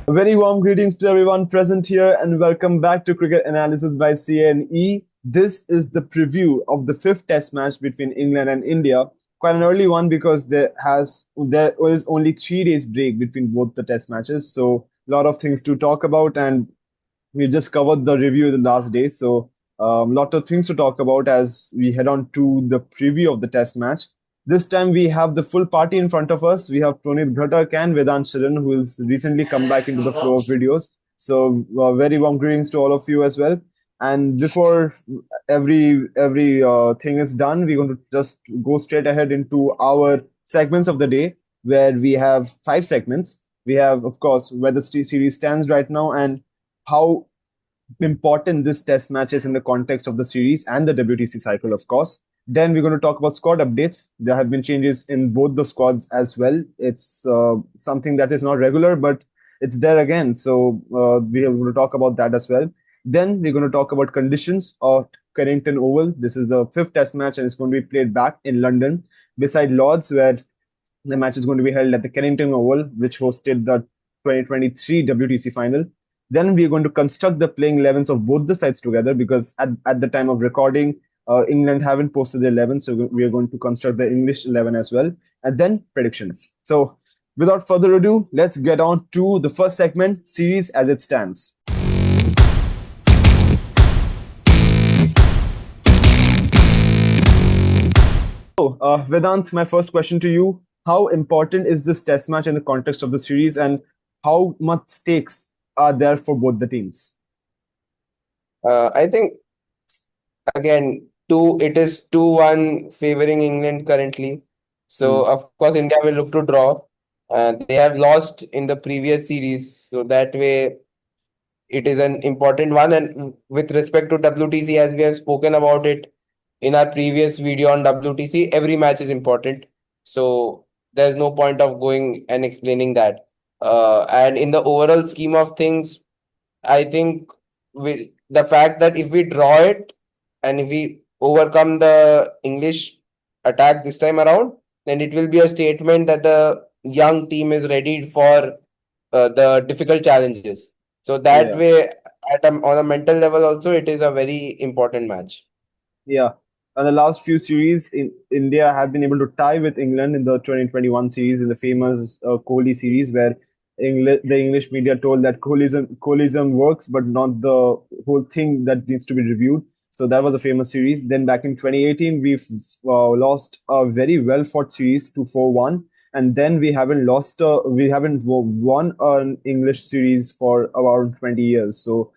A very warm greetings to everyone present here and welcome back to Cricket Analysis by CNE. This is the preview of the fifth test match between England and India. Quite an early one because there is only 3 days break between both the test matches. So a lot of things to talk about and we just covered the review the last day. So lot of things to talk about as we head on to the preview of the test match. This time we have the full party in front of us. We have Proneet Ghatak and Vedant Sharan, who has recently come back into the flow of videos. So very warm greetings to all of you as well. And before every thing is done, we're going to just go straight ahead into our segments of the day, where we have 5 segments. We have, of course, where the series stands right now and how important this test match is in the context of the series and the WTC cycle, of course. Then we're going to talk about squad updates. There have been changes in both the squads as well. It's something that is not regular, but it's there again. So we are going to talk about that as well. Then we're going to talk about conditions of Kennington Oval. This is the fifth test match and it's going to be played back in London beside Lords, where the match is going to be held at the Kennington Oval, which hosted the 2023 WTC final. Then we're going to construct the playing 11s of both the sides together because at the time of recording, England haven't posted the 11, so we are going to construct the English 11 as well. And then predictions. So without further ado, let's get on to the first segment, series as it stands. So, Vedant, my first question to you. How important is this test match in the context of the series and how much stakes are there for both the teams? I think again, it is 2-1 favoring England currently. So of course India will look to draw. They have lost in the previous series, so that way it is an important one. And with respect to WTC, as we have spoken about it in our previous video on WTC, every match is important. So there's no point of going and explaining that. And in the overall scheme of things, I think with the fact that if we draw it and if we overcome the English attack this time around, then it will be a statement that the young team is ready for the difficult challenges. So that way, on a mental level also, it is a very important match. Yeah. And the last few series, India have been able to tie with England in the 2021 series, in the famous Kohli series, where the English media told that Kohlism works, but not the whole thing that needs to be reviewed. So that was a famous series. Then back in 2018, we've lost a very well fought series to 4-1. And then we haven't won an English series for about 20 years. So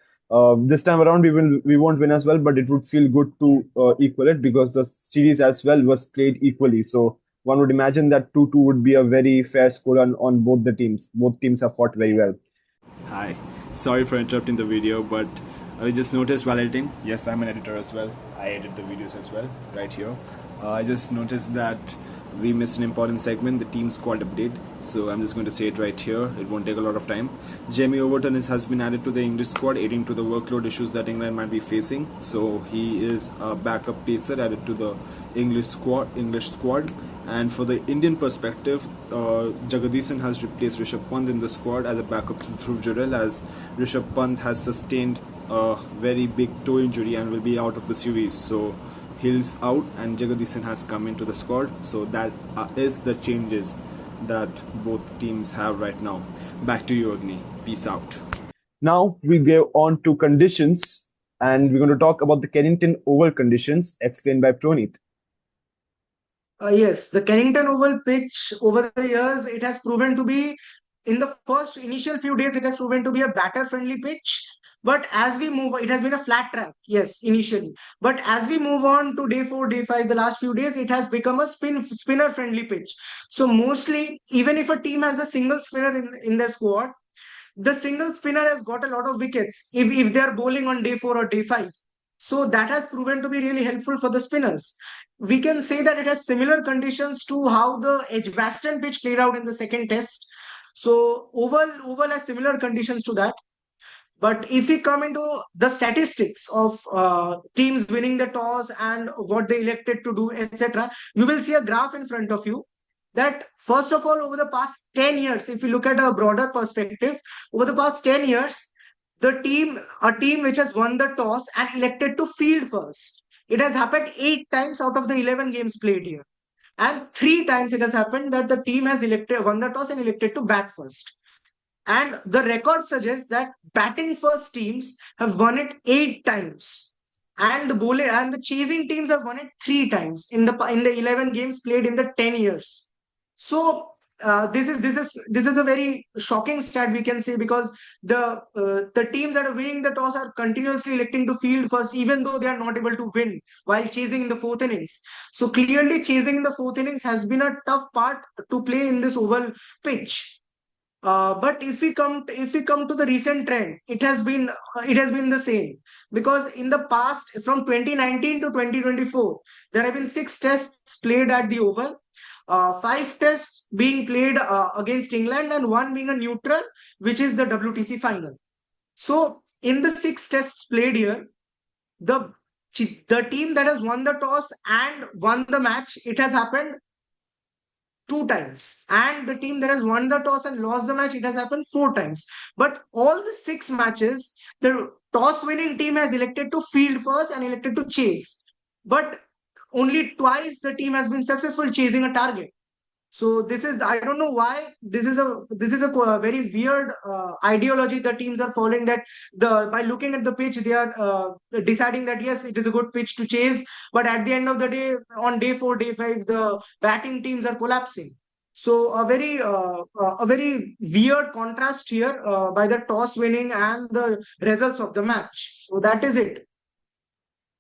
this time around, we won't win as well, but it would feel good to equal it because the series as well was played equally. So one would imagine that 2-2 would be a very fair score on both the teams. Both teams have fought very well. Hi, sorry for interrupting the video, but I just noticed while editing, yes, I'm an editor as well. I edit the videos as well, right here. I just noticed that we missed an important segment, the team squad update. So I'm just going to say it right here. It won't take a lot of time. Jamie Overton has been added to the English squad, aiding to the workload issues that England might be facing. So he is a backup pacer added to the English squad. And for the Indian perspective, Jagadisan has replaced Rishabh Pant in the squad as a backup to Dhruv Jurel, as Rishabh Pant has sustained a very big toe injury and will be out of the series. So Hill's out and Jagadisan has come into the squad. So that is the changes that both teams have right now. Back to you, Agni. Peace out. Now we go on to conditions, and we're going to talk about the Kennington Oval conditions explained by Proneet. Yes, the Kennington Oval pitch over the years, it has proven to be, in the first initial few days, it has proven to be a batter-friendly pitch. But as we move, it has been a flat track, yes, initially. But as we move on to day 4, day 5, the last few days, it has become a spinner-friendly pitch. So mostly, even if a team has a single spinner in their squad, the single spinner has got a lot of wickets if they are bowling on day 4 or day 5. So that has proven to be really helpful for the spinners. We can say that it has similar conditions to how the Edgbaston pitch played out in the second test. So Oval has similar conditions to that. But if we come into the statistics of teams winning the toss and what they elected to do, etc., you will see a graph in front of you. that first of all, over the past 10 years, if you look at a broader perspective, over the past 10 years, a team which has won the toss and elected to field first, it has happened 8 times out of the 11 games played here. And 3 times it has happened that the team has won the toss and elected to bat first. And the record suggests that batting first teams have won it 8 times. And the chasing teams have won it 3 times in the 11 games played in the 10 years. So this is a very shocking stat, we can say, because the teams that are winning the toss are continuously electing to field first, even though they are not able to win while chasing in the fourth innings. So clearly, chasing in the fourth innings has been a tough part to play in this oval pitch. But if we come to the recent trend, it has been the same, because in the past, from 2019 to 2024, there have been 6 tests played at the Oval, 5 tests being played against England, and one being a neutral, which is the WTC final. So in the 6 tests played here, the the team that has won the toss and won the match, it has happened 2 times, and the team that has won the toss and lost the match, it has happened 4 times. But all the 6 matches, the toss winning team has elected to field first and elected to chase, but only twice the team has been successful chasing a target. So this is, I don't know why, this is a very weird ideology the teams are following, that by looking at the pitch they are deciding that yes, it is a good pitch to chase, but at the end of the day, on day 4, day 5, the batting teams are collapsing. So a very weird contrast here by the toss winning and the results of the match. So that is it.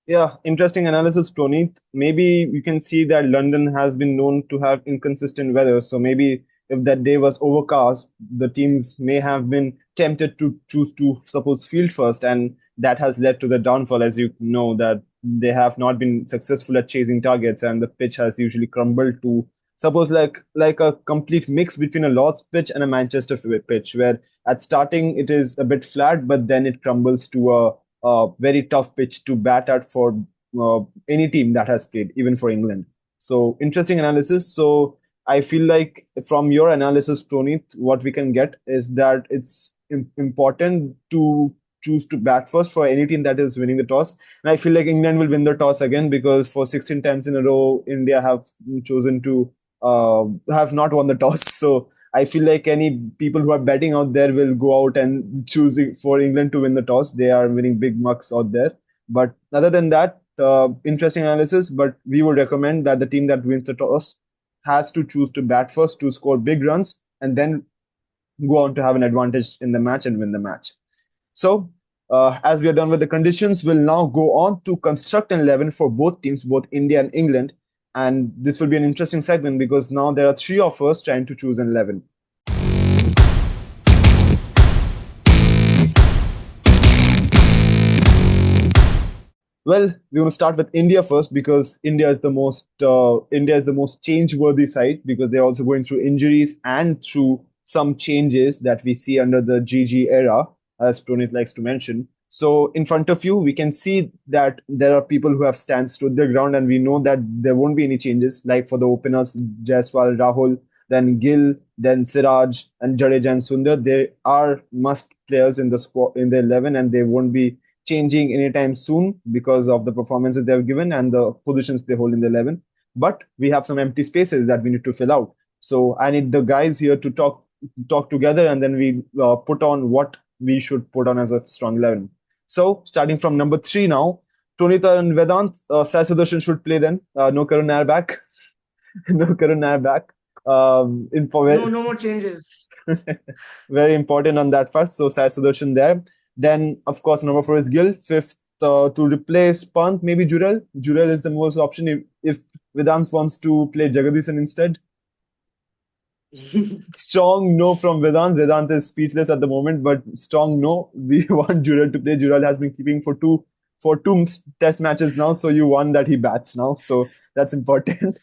Yeah, interesting analysis, Proneet. Maybe you can see that London has been known to have inconsistent weather. So maybe if that day was overcast, the teams may have been tempted to choose to suppose field first, and that has led to the downfall. As you know, that they have not been successful at chasing targets, and the pitch has usually crumbled to suppose like a complete mix between a Lord's pitch and a Manchester pitch, where at starting it is a bit flat, but then it crumbles to a very tough pitch to bat at for any team that has played, even for England. So interesting analysis. So I feel like from your analysis, Proneet, what we can get is that it's important to choose to bat first for any team that is winning the toss. And I feel like England will win the toss again, because for 16 times in a row, India have chosen to have not won the toss. So I feel like any people who are betting out there will go out and choosing for England to win the toss. They are winning big bucks out there. But other than that, interesting analysis. But we would recommend that the team that wins the toss has to choose to bat first to score big runs, and then go on to have an advantage in the match and win the match. So, as we are done with the conditions, we'll now go on to construct an 11 for both teams, both India and England. And this will be an interesting segment, because now there are 3 of us trying to choose an 11. Well, we're going to start with India first, because India is the most change-worthy side, because they're also going through injuries and through some changes that we see under the GG era, as Proneet likes to mention. So in front of you, we can see that there are people who have stood their ground, and we know that there won't be any changes. Like for the openers, Jaiswal, Rahul, then Gill, then Siraj, and Jadeja and Sundar. They are must players in the squad, in the 11, and they won't be changing anytime soon because of the performances they have given and the positions they hold in the 11. But we have some empty spaces that we need to fill out. So I need the guys here to talk together, and then we put on what we should put on as a strong 11. So starting from number 3 now, Tonita and Vedant, Sai Sudarshan should play then. No Karun Nair back. No Karun Nair back. No more changes. Very important on that first. So Sai Sudarshan there. Then, of course, number 4 is Gill. 5th, to replace Pant, maybe Jural. Jural is the most option if Vedant wants to play Jagadisan instead. Strong no from Vedant. Vedant is speechless at the moment, but strong no. We want Jural to play. Jural has been keeping for two test matches now, so you want that he bats now. So that's important.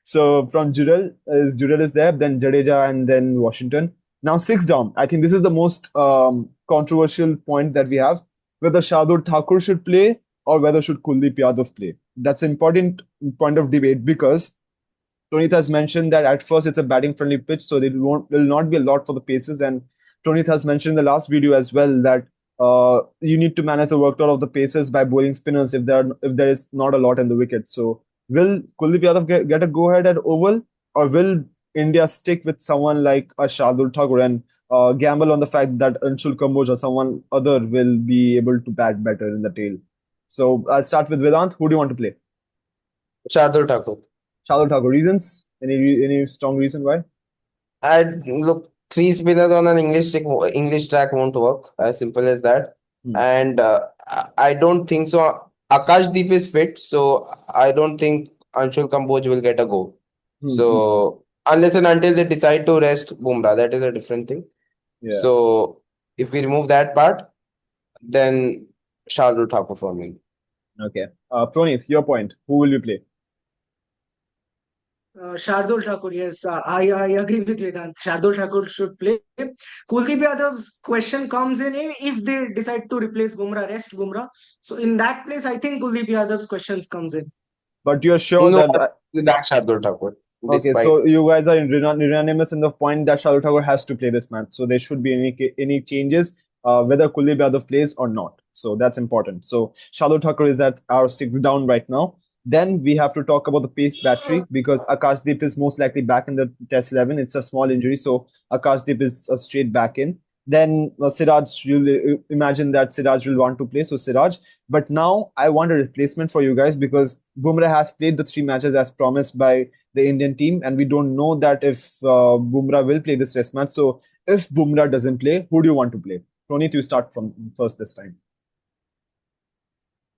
So from Jural is there, then Jadeja, and then Washington. Now 6 down. I think this is the most controversial point that we have, whether Shardul Thakur should play or whether should Kuldeep Yadav play. That's an important point of debate, because Proneet has mentioned that at first it's a batting friendly pitch, so there will not be a lot for the paces. And Proneet has mentioned in the last video as well that you need to manage the workload of the paces by bowling spinners if there is not a lot in the wicket. So will Kuldeep Yadav get a go ahead at Oval, or will India stick with someone like a Shardul Thakur and gamble on the fact that Anshul Kamboj or someone other will be able to bat better in the tail? So I'll start with Vedant. Who do you want to play? Shardul Thakur. Shardul Thakur. Reasons? Any strong reason why? Look, three spinners on an English track won't work. As simple as that. Hmm. And I don't think so. Akashdeep is fit, so I don't think Anshul Kamboj will get a go. So unless and until they decide to rest Bumrah, that is a different thing. Yeah. So if we remove that part, then Shardul Thakur for me. Okay. Proneet, your point. Who will you play? Shardul Thakur, yes, I agree with Vedant. Shardul Thakur should play. Kuldeep Yadav's question comes in if they decide to replace Bumrah, rest Bumrah. So in that place, I think Kuldeep Yadav's questions comes in. But you're sure No, that that's Shardul Thakur. okay, Despite so you guys are unanimous in the point that Shardul Thakur has to play this match. So there should be any changes, whether Kuldeep Yadav plays or not. So that's important. So Shardul Thakur is at our 6th down right now. Then we have to talk about the pace battery because Akashdeep is most likely back in the Test 11. It's a small injury, so Akashdeep is straight back in. Then Siraj, you'll imagine that Siraj will want to play, so Siraj. But now I want a replacement for you guys because Bumrah has played the 3 matches as promised by the Indian team, and we don't know that if Bumrah will play this Test match. So if Bumrah doesn't play, who do you want to play? Proneet, you start from first this time.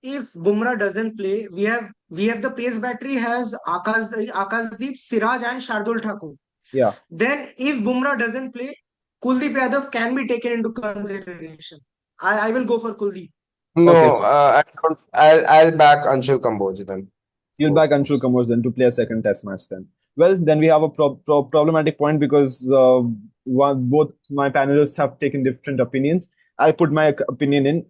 If Bumrah doesn't play, we have the pace battery has Akashdeep, Siraj, and Shardul Thakur. Yeah. Then if Bumrah doesn't play, Kuldeep Yadav can be taken into consideration. I will go for Kuldeep. no, Okay, so I don't. I'll back Anshul Kamboj then. you'll back Anshul Kamboj then to play a second Test match then. Well, then we have a problematic point because both my panelists have taken different opinions. I'll put my opinion in.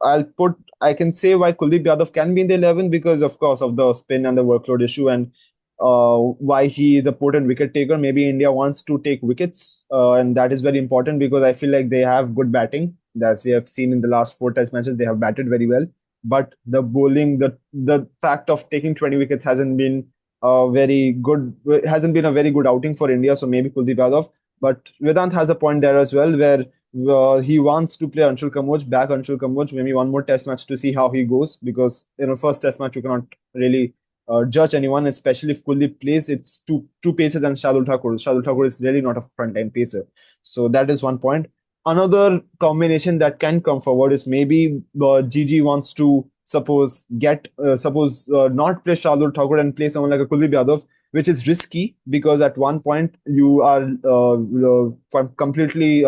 I can say why Kuldeep Yadav can be in the 11 because, of course, of the spin and the workload issue and why he is a potent wicket taker. Maybe India wants to take wickets, and that is very important because I feel like they have good batting. As we have seen in the last 4 Test matches, they have batted very well. But the bowling, the fact of taking 20 wickets hasn't been a very good outing for India. So maybe Kuldeep Yadav. But Vedant has a point there as well, where he wants to play Anshul Kamboj, back Anshul Kamboj, maybe one more Test match to see how he goes. Because first Test match you cannot really judge anyone, especially if Kuldeep plays. It's two paces and Shardul Thakur. Shardul Thakur is really not a front end pacer. So that is one point. Another combination that can come forward is maybe GG wants to suppose not play Shardul Thakur and play someone like a Kuldeep Yadav, which is risky because at one point you are completely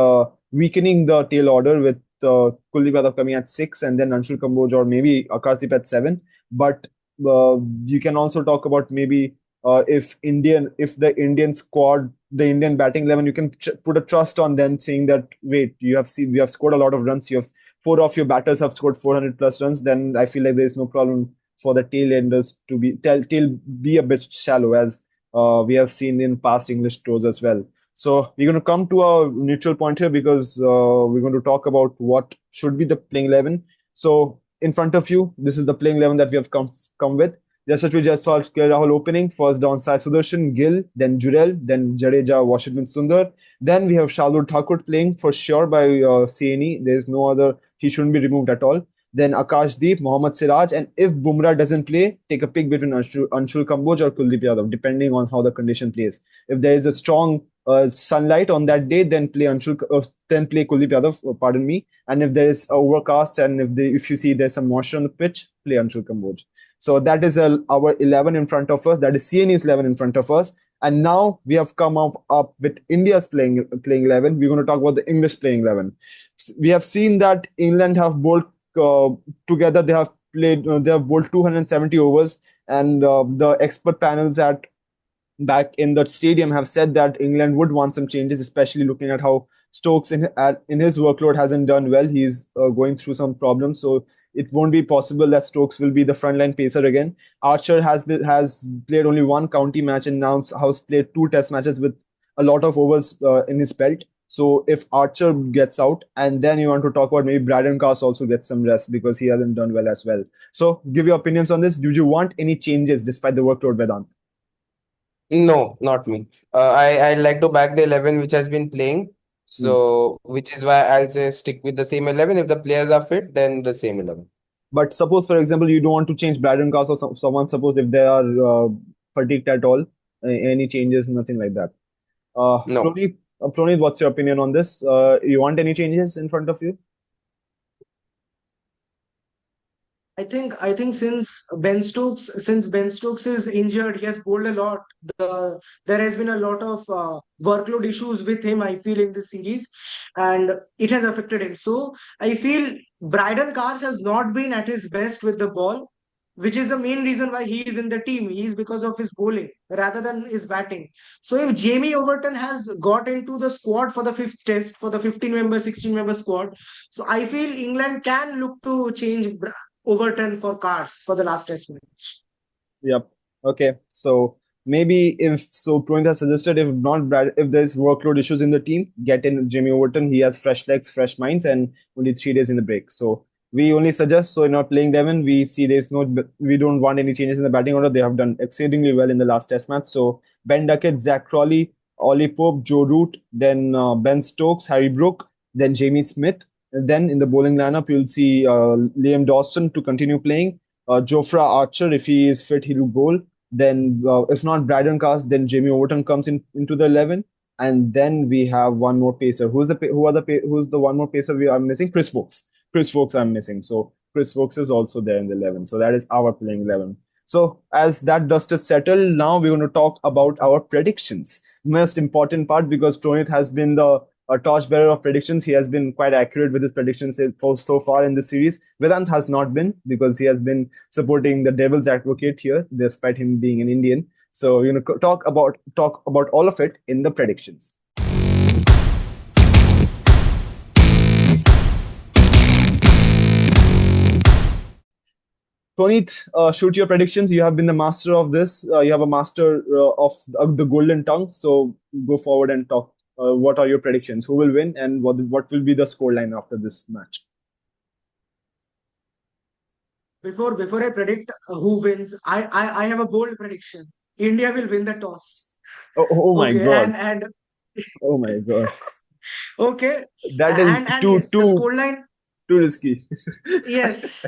weakening the tail order with Kuldeep Yadav coming at 6 and then Anshul Kamboj or maybe Akashdeep at 7. But you can also talk about maybe if the Indian squad, the Indian batting 11, you can put a trust on them, saying that wait, we have scored a lot of runs. You have 4 of your batters have scored 400 plus runs. Then I feel like there is no problem for the tail enders to be a bit shallow, as we have seen in past English tours as well. So we're going to come to a neutral point here because we're going to talk about what should be the playing 11. So in front of you, this is the playing 11 that we have come with. Yashasvi Jaiswal, KL Rahul opening. First down, Sai Sudarshan, Gill, then Jurel, then Jadeja, Washington Sundar. Then we have Shardul Thakur playing for sure by CNE. There is no other. He shouldn't be removed at all. Then Akashdeep, Mohammad Siraj, and if Bumrah doesn't play, take a pick between Anshul Kamboj or Kuldeep Yadav, depending on how the condition plays. If there is a strong sunlight on that day, then play Kuldeep Yadav. Pardon me. And if there is overcast and if you see there's some moisture on the pitch, play Anshul Kamboj. So that is our 11 in front of us. That is CNE's 11 in front of us. And now we have come up with India's playing 11. We're going to talk about the English playing 11. We have seen that England have bowled together. They have bowled 270 overs, and the expert panels back in the stadium have said that England would want some changes, especially looking at how Stokes in his workload hasn't done well. He's going through some problems, so it won't be possible that Stokes will be the frontline pacer again. Archer has played only one county match and now has played two test matches with a lot of overs in his belt. So if Archer gets out, and then you want to talk about maybe Braden Cast also gets some rest because he hasn't done well as well. So give your opinions on this. Do you want any changes despite the workload, Vedant? No, not me. I like to back the 11 which has been playing. So, which is why I'll say stick with the same 11. If the players are fit, then the same 11. But suppose, for example, you don't want to change Braden Cast or someone, suppose if they are fatigued at all, any changes, nothing like that. No. Proneet, what's your opinion on this? You want any changes in front of you? I think since Ben Stokes is injured, he has bowled a lot. There has been a lot of workload issues with him, I feel, in this series, and it has affected him. So I feel Bryden Cars has not been at his best with the ball, which is the main reason why he is in the team. He is because of his bowling rather than his batting. So if Jamie Overton has got into the squad for the fifth test, for the 15-member, 16-member squad, so I feel England can look to change Overton for Cars for the last test match. Yep. Okay. So maybe if so, Prohit has suggested if not Brad, if there's workload issues in the team, get in Jimmy Overton. He has fresh legs, fresh minds, and only 3 days in the break. So we only suggest. So in our playing 11, we see we don't want any changes in the batting order. They have done exceedingly well in the last test match. So Ben Duckett, Zach Crawley, Ollie Pope, Joe Root, then Ben Stokes, Harry Brook, then Jamie Smith. And then in the bowling lineup, you'll see Liam Dawson to continue playing. Jofra Archer, if he is fit, he will bowl. Then, if not Braden Cast, then Jamie Overton comes into the 11, and then we have one more pacer. Who's the one more pacer we are missing? Chris Vokes. Chris Vokes I'm missing. So Chris Vokes is also there in the 11. So that is our playing 11. So as that dust is settled, now we're going to talk about our predictions. Most important part because Proneet has been the a torchbearer of predictions. He has been quite accurate with his predictions so far in the series. Vedant has not been because he has been supporting the devil's advocate here, despite him being an Indian. So we're going to talk about all of it in the predictions. Proneet, shoot your predictions. You have been the master of this. You have a master of the golden tongue. So go forward and talk. What are your predictions? Who will win, and what will be the scoreline after this match? Before I predict who wins, I have a bold prediction. India will win the toss. Oh my Okay, God. and Oh my God. okay, That is and too yes, the scoreline. too risky. Yes,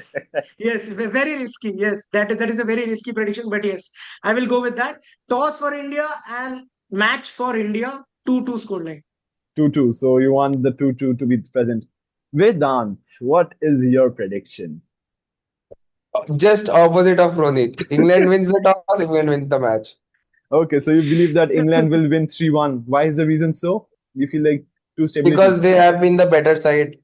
yes, very risky. Yes, that is a very risky prediction, but yes, I will go with that. Toss for India and match for India. 2-2 scoreline. 2-2. So you want the 2-2 to be present. Vedant, what is your prediction? Just opposite of Proneet. England wins the toss, England wins the match. Okay, so you believe that England will win 3-1. Why is the reason so? You feel like too stability? Because they have been the better side,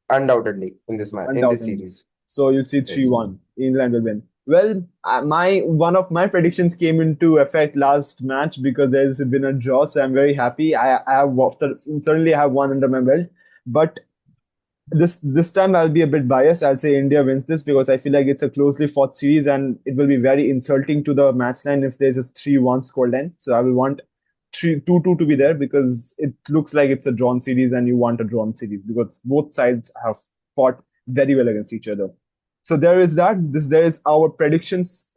undoubtedly, in this match, in this Undoubtedly. series. So you see 3-1. England will win. Well, one of my predictions came into effect last match because there's been a draw, so I'm very happy. I have certainly have one under my belt, but this time I'll be a bit biased. I'll say India wins this because I feel like it's a closely fought series and it will be very insulting to the match line if there's a 3-1 scoreline. So I will want 2-2 to be there because it looks like it's a drawn series and you want a drawn series because both sides have fought very well against each other. So there is that. There is our predictions.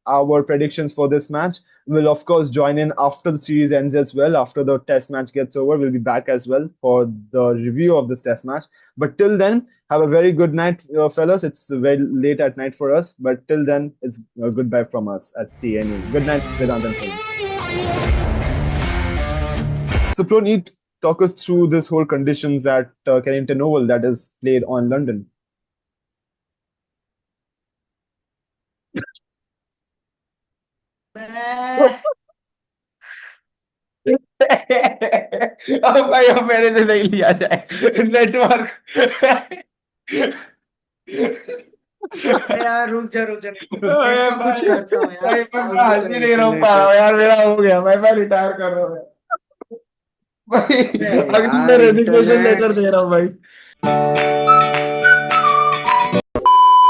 Our predictions for this match. We'll of course join in after the series ends as well. After the test match gets over, we'll be back as well for the review of this test match. But till then, have a very good night, fellas. It's very late at night for us. But till then, it's a goodbye from us at CNE. Good night, Vedant and Proneet. So Proneet, talk us through this whole conditions at Kennington Oval that is played on London. अब भाई अब मेरे से नहीं लिया जाए network यार रुक जा भाई कुछ करता हूँ भाई मैं हंसी नहीं रोक पा रहा हूँ यार मेरा हो गया मैं रिटायर कर रहा हूँ भाई अरे अगली मैं यार रेजिग्नेशन इंटरनेट लेटर दे रहा हूँ भाई।